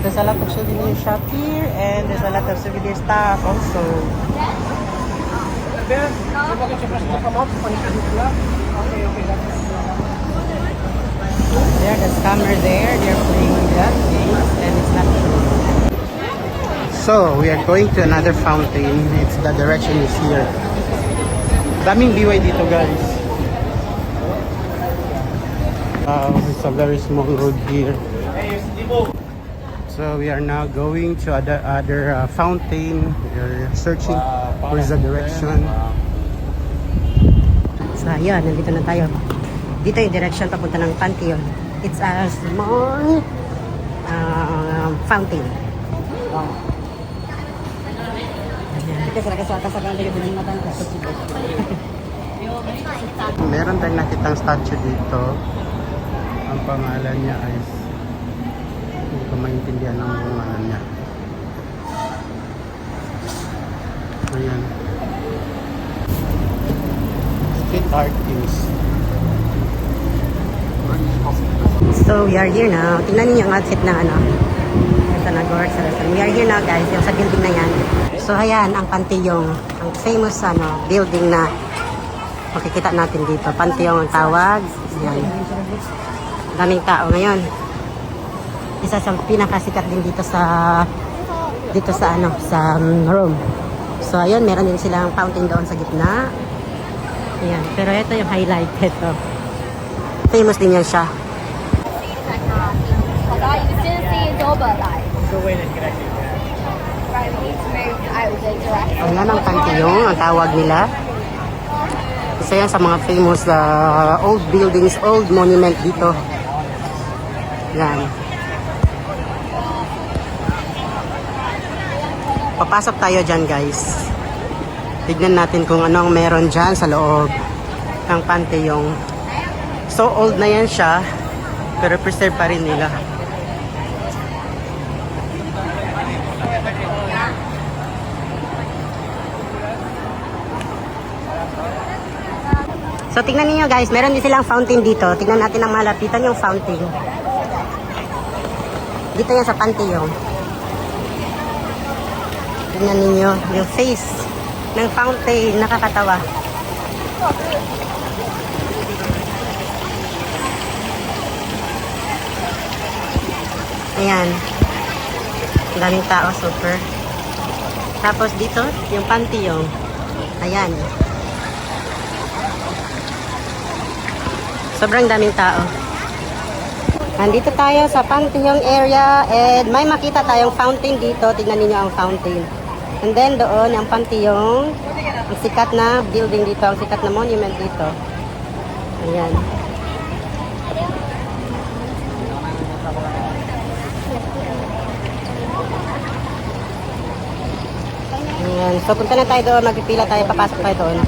There's a lot of souvenir shop here and there's a lot of souvenir stuff also. There, the scammer there, they're playing that games and it's not true. So, we are going to another fountain. It's the direction is here. Daming biway dito, guys. It's a very small road here. So we are now going to other fountain. We are searching for the direction. So ayun, nandito na tayo. Dito yung direction papunta ng Pantheon. It's a small fountain. Wow. Meron tayong nakitang statue dito. Ang pangalan niya ay hindi ko maintindihan ang pangalan niya. Ayan. Street artist. So we are here now. Tingnan niyo yung outfit ng ano. Ito na Gork sa restaurant. We are here now guys. Yung sa building na yan. So ayan, ang Pantheon. Ang famous building na makikita natin dito. Pantheon ang tawag. Ayan. Daming tao ngayon. Isa sa pinakasikat din dito sa Rome. So ayun, meron din silang fountain doon sa gitna. Ayan, pero ito yung highlight ito. Famous din yan siya. Ayan ang Pantheon, ang tawag nila. Isa yan sa mga famous old buildings, old monument dito. Yan. Papasok tayo dyan guys. Tignan natin kung ano ang meron dyan sa loob ng Pantheon. So old na yan siya, pero preserve pa rin nila. So tingnan niyo guys, meron din silang fountain dito. Tingnan natin ang malapitan yung fountain. Dito yan sa Pantheon. Tingnan niyo yung face ng fountain, nakakatawa. Ayan. Ang daming tao, super. Tapos dito, yung Pantheon. Ayan. Sobrang daming tao. Nandito tayo sa Pantheon area and may makita tayong fountain dito. Tignan niyo ang fountain. And then doon ang Pantheon, ang sikat na building dito, ang sikat na monument dito. Ayan. Ayan. So punta na tayo doon, magpipila tayo, papasok tayo doon.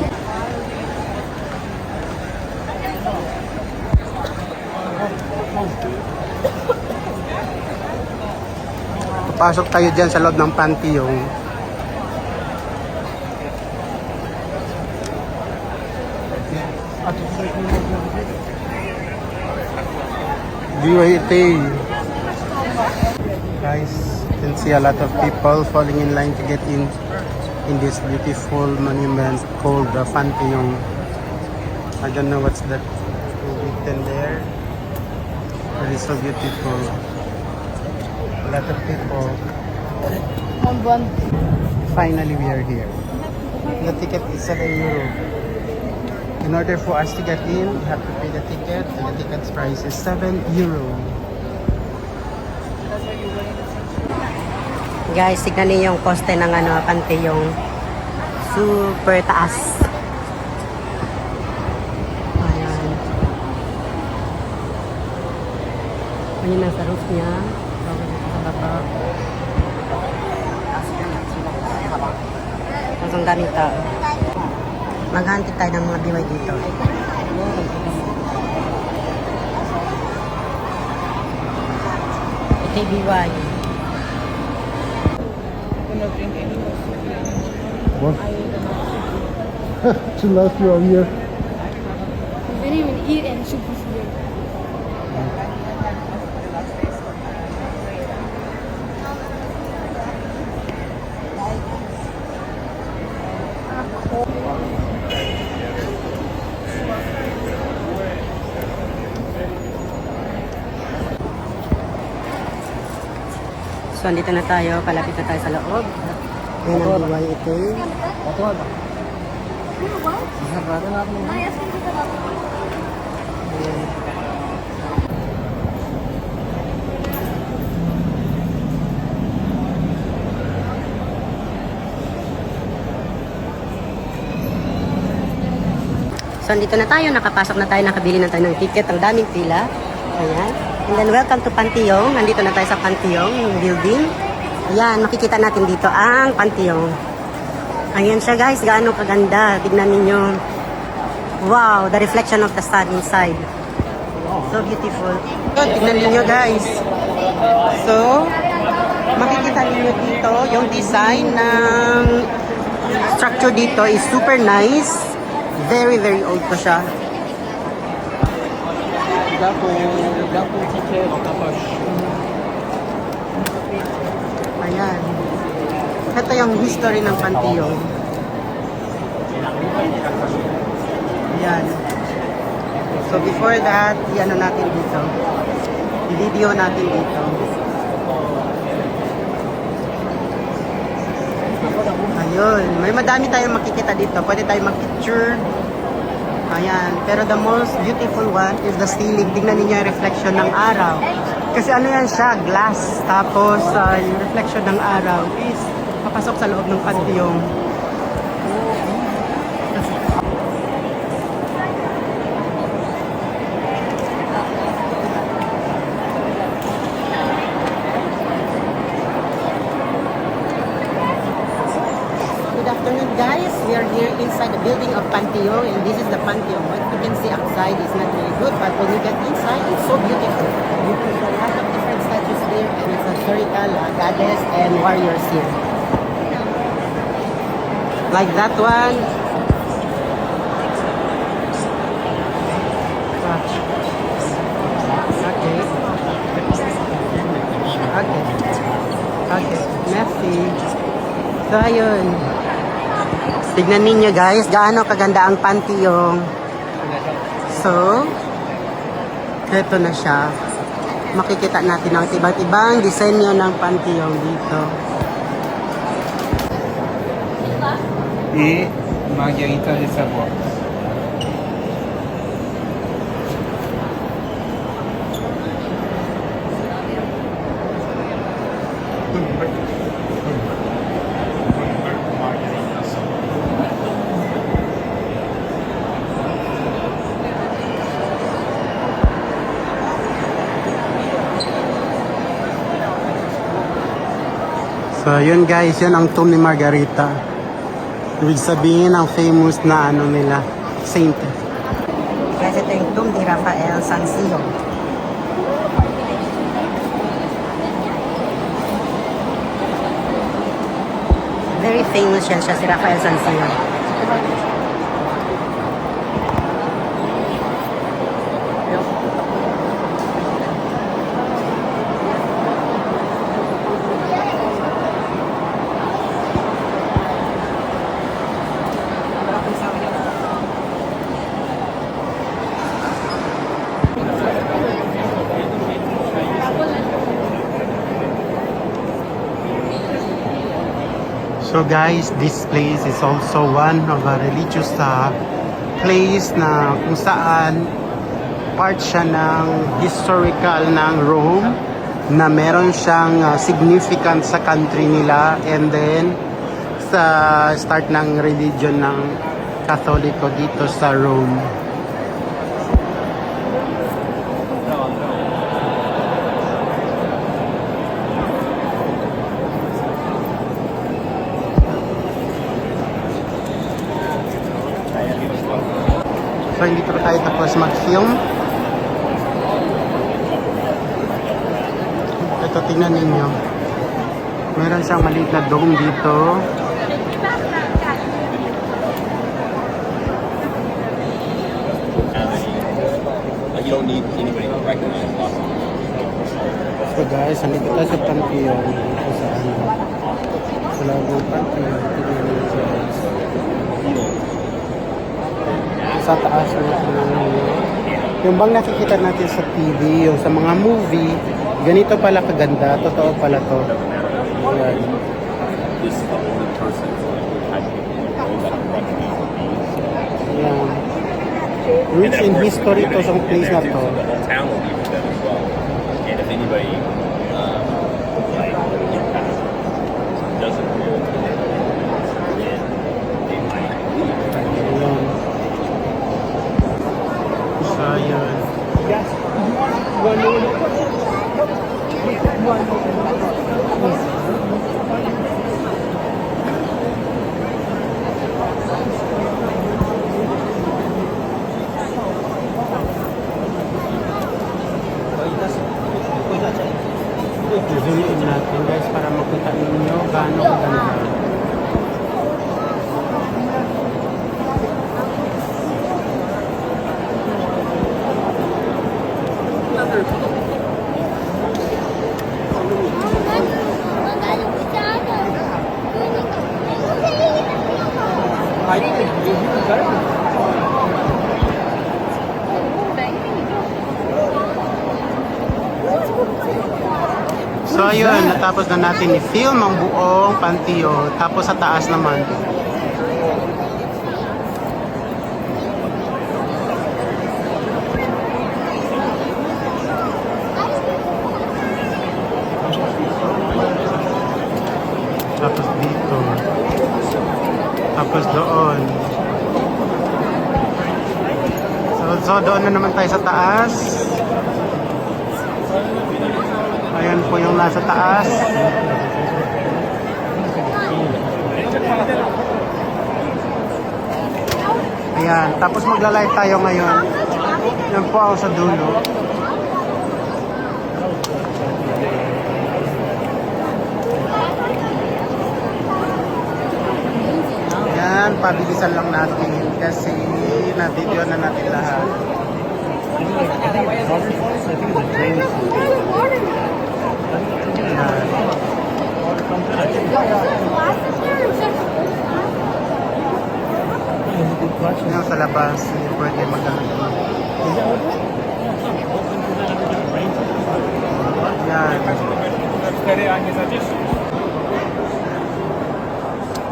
Papasok tayo dyan sa loob ng Pantheon. Guys, you can see a lot of people falling in line to get in this beautiful monument called the Pantheon. I don't know what's that written there, but it's so beautiful. A lot of people. Finally, we are here. The ticket is €7. In order for us to get in, we have to pay the ticket, and the ticket's price is €7. Guys, tignan niyo yung koste ng Pantheon. Super taas. Ayan. Ayan ang sa roof niya. Sa baba. Mas ang daming tao. Maghantik tayo ng mga biway dito. Ito yung biway. What? To last you all year. We didn't even eat and soup was here. So, andito na tayo. Palapit na tayo sa loob. Yan ang buhay ito. So, andito na tayo. Nakapasok na tayo. Nakabili na tayo ng ticket. Ang daming pila. Ayan. And then, welcome to Panteong. Nandito na tayo sa Panteong, yung building. Ayan, makikita natin dito ang Panteong. Ayan siya, guys. Gaano kaganda. Tignan ninyo. Wow, the reflection of the sun inside. So beautiful. Tignan ninyo, guys. So, makikita ninyo dito yung design ng structure dito is super nice. Very, very old pa siya. Ayan. Ito yung history ng Panteong. Ayan. So before that, i-ano natin dito. I-video natin dito. Ayun. May madami tayong makikita dito. Pwede tayong mag-picture. Ayan. Pero the most beautiful one is the ceiling. Tingnan niyo yung reflection ng araw. Kasi ano yan siya? Glass. Tapos yung reflection ng araw is papasok sa loob ng Panteong. Good afternoon, guys. We are here inside the building of Panteong, and this is the Panteong. What you can see outside is not really good, but when you get inside, it's so beautiful. You can see a lot of different statues here, and it's historical goddess and warriors here. Like that one. Okay. Okay. Okay. Merci. So, ayun. Tignan ninyo, guys, gaano kaganda ang Panteong. So, ito na siya. Makikita natin ang iba't ibang disenyo ng Panteong dito. Et Margarita de Savoie. So, yun guys, yun ang tomb ni Margarita. Ibig sabihin ang famous na ano nila, saint. Guys, ito yung tomb ni Rafael Sanzio. Very famous yan siya, si Rafael Sanzio. So guys, this place is also one of a religious place na kung saan part siya ng historical ng Rome na meron siyang significant sa country nila, and then sa start ng religion ng Katoliko dito sa Rome. So hindi pa tayo tapos mag-film. Ito, tingnan ninyo. Meron siyang maliit na dome dito. You don't need anybody to recognize us. So guys, nandito tayo sa Panteong. Dito sa ano. Sa labong Panteong. Tingnan ninyo guys. Sa taas yung bang nakikita natin sa TV, yung sa mga movie, ganito pala kaganda, totoo pala to. Yan. This is the only person who had people in the room that can recognize the names. Yan. And Rich then, of in course, history the to sa community place in na there, to. too, so the whole town will be with them as well. And if anybody like doesn't really then they might leave. Ayan. So, yun. Zoom in natin guys para makita ninyo gaano kaganda. So ayun, natapos na natin i-film ang buong Panteon. Tapos sa taas naman. Tapos dito. Tapos doon. So doon na naman tayo sa taas. Ayan po yung nasa taas. Ayan, tapos magla-live tayo ngayon. Yan po ako sa dulo. Ayan, pabilisan lang natin kasi na-video na natin lahat. Yung sa labas, hindi pwede maghanap. Yan.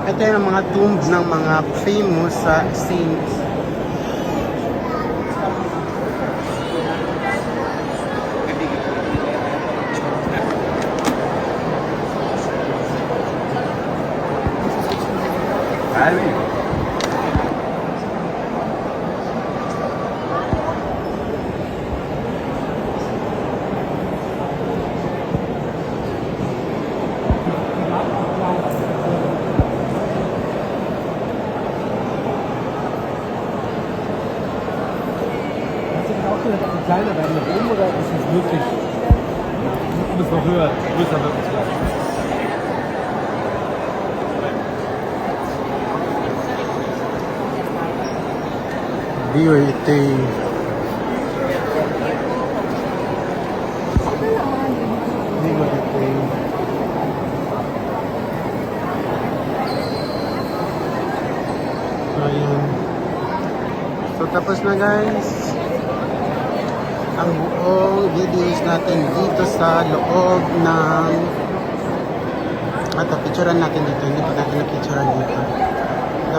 Ito yung mga tombs ng mga famous saints. Kleiner werden nach oben oder ist es wirklich? Muss noch höher, größer wird es gleich. BYT. Ayan. So tapos na guys ang buong videos natin dito sa loob ng picturean natin dito, hindi pa natin na-picturean dito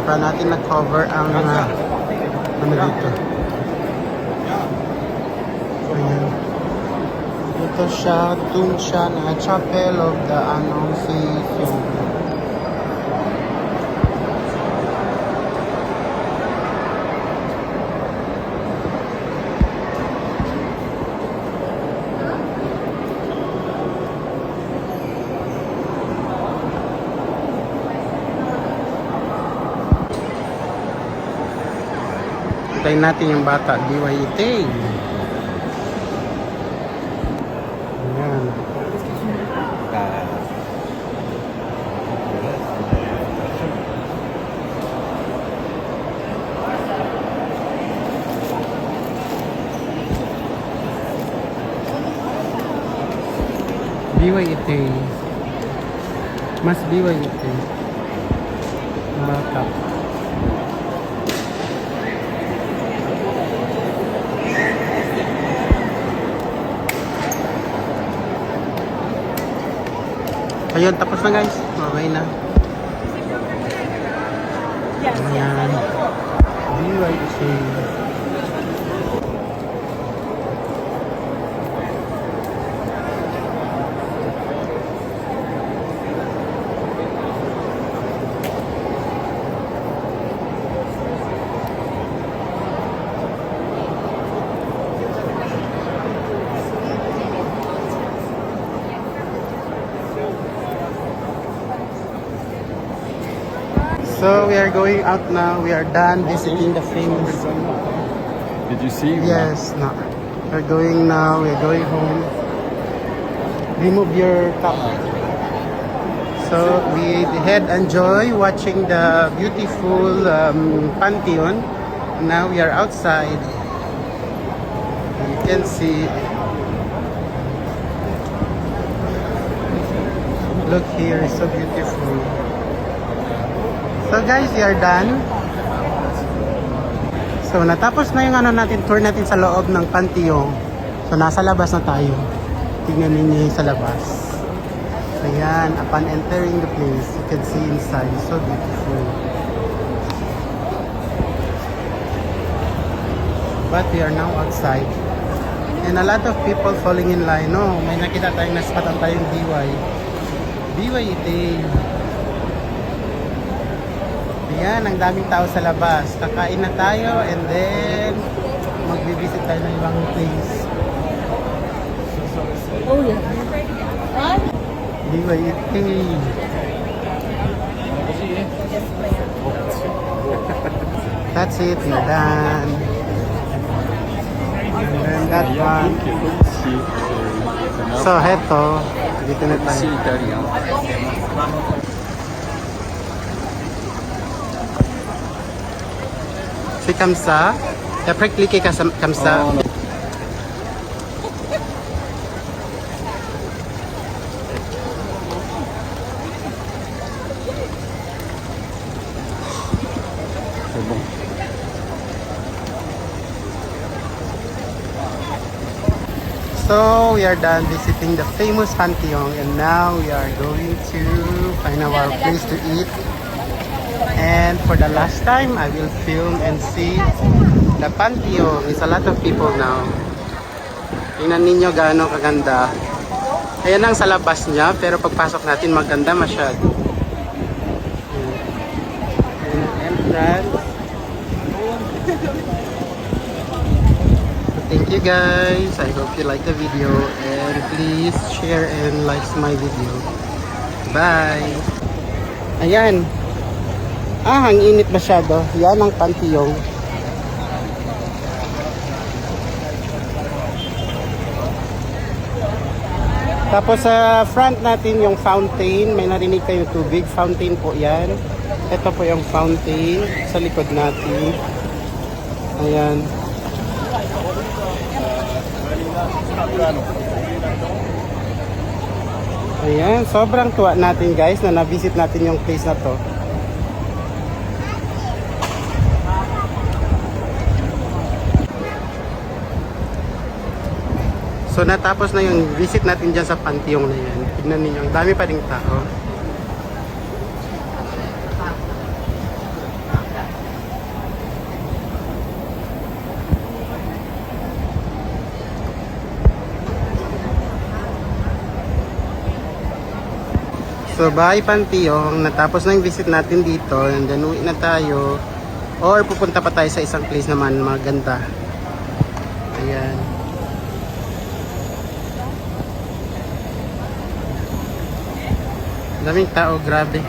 para natin na-cover ang ano dito. Ayan. Ito siya, tomb siya na Chapel of the Annunciation. Hintayin natin yung bata, BYT. Ayan. BYT. Mas BYT. Bata. Ayun, tapos na guys. Okay na. Ayan. BYK. So we are going out now. We are done visiting the famous. Did you see? Yes, no. We're going now. We're going home. Remove your cup. So we had enjoy watching the beautiful Pantheon. Now we are outside. You can see. Look here, it's so beautiful. So guys, we are done. So natapos na yung tour natin sa loob ng Pantheon. So nasa labas na tayo. Tingnan ninyo sa labas. Ayan, upon entering the place, you can see inside. It's so beautiful. But we are now outside. And a lot of people falling in line. No, may nakita tayong naspatan tayong BYD. Ayan, ang daming tao sa labas. Kakain na tayo and then magbibisit tayo ng ibang place. Oh yeah. What? BYD. That's it, we're done. And then that one. So, heto. Dito na tayo. Si Kamsa. Après cliquer ka sa Kamsa. So we are done visiting the famous Pantheon and now we are going to find our place to eat. And for the last time, I will film and see the Pantheon. It's a lot of people now. Tingnan ninyo gaano kaganda. Ayan ang sa labas niya, pero pagpasok natin maganda masyado. Ayan ang entrance. Thank you guys. I hope you like the video and please share and like my video. Bye. Ayan. Ang init masyado. Yan ang Pantheon. Tapos sa front natin yung fountain. May narinig kayong tubig. Fountain po yan. Ito po yung fountain sa likod natin. Ayan. Ayan, sobrang tuwa natin guys na na-visit natin yung place na to. So natapos na yung visit natin dyan sa Pantheon na yan. Tignan ninyo, ang dami pa ding tao. So bye Pantheon, natapos na yung visit natin dito and then uwi na tayo or pupunta pa tayo sa isang place naman maganda. Ayan. Daming tao, grabe.